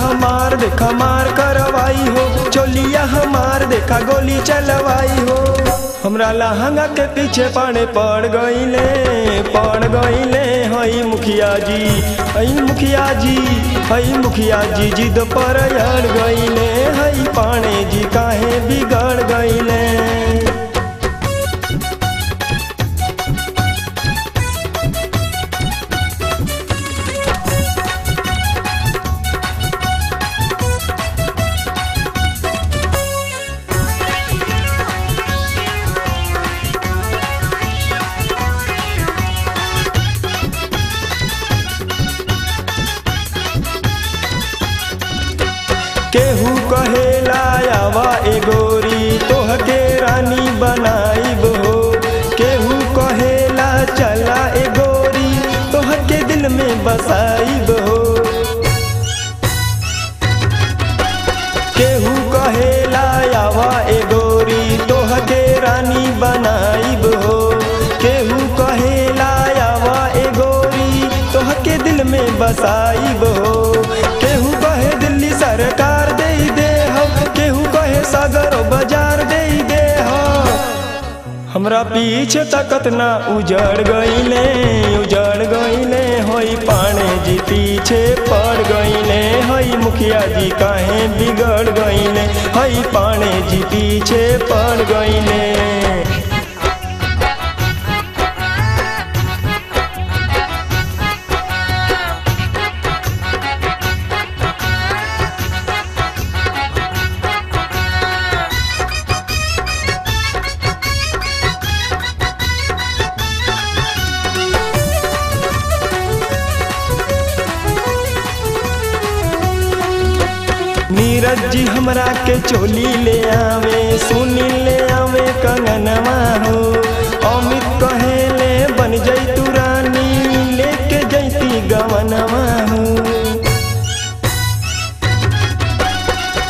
हमार देखा मार करवाई हो, चोलिया हमार देखा गोली चलवाई हो। हमरा लहंगा के पीछे पाने पड़ गईले हई मुखिया जी, हई मुखिया जी, हई मुखिया जी जिद पर अड़ गईले, हई पाने जी काहे बिगड़ गईले। केहू कहेला आवा ए गोरी तोहके रानी बनाईब हो, केहू कहेला चला ए गोरी तोहके दिल में बसाईब हो। केहू कहेला आवा ए गोरी तोहके रानी बनाईब हो, केहू कहेला आवा ए गोरी तोहके दिल में बसाईब हो। केहू कहे दिल्ली सरकार दे हम, केहू कहे सागर बाजार दे हम। हमरा पीछे तकत ना उजड़ गईले हई पाने जी पीछे पड़ गईले, हई मुखिया जी काहे बिगड़ गईले, हई पाने जी पीछे पड़ गईले। नीरज जी हमरा के चोली ले आवे, सुनील ले आवे कंगनवा हो, अमित कहेले बन जैतू रानी लेके जैती गवनवा हो।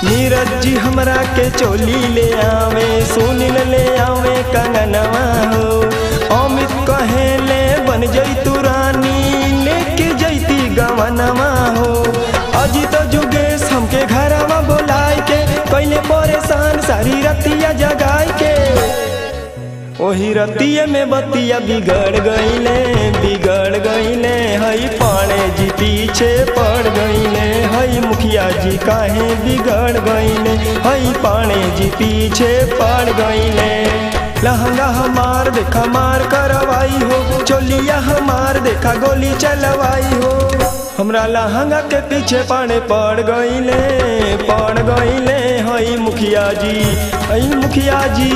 नीरज जी हमरा के चोली ले आवे, सुनील ले आवे कंगनवा हो, अमित कहेले बन जैतू रानी लेके जैती गवनवा हो। अजी तो जुगेश हमके घरवा बोलाए के पहले परेशान सारी रतिया जगाए के, ओही रतिया में बतिया बिगड़ गईले हई पाने जी पीछे पड़ गईले, हई मुखिया जी काहे बिगड़ गईले, हई पाने जी पीछे पड़ गईले। लहंगा हमार देखा मार करवाई हो, चोलिया हमार देखा गोली चलवाई हो। हमरा लहंगा के पीछे पाने पड़ गईले हई मुखिया जी, हई मुखिया जी,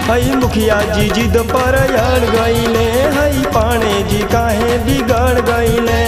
हई मुखिया जी जिद पर अड़ गईले, हई पाने जी काहे बिगड़ गईले।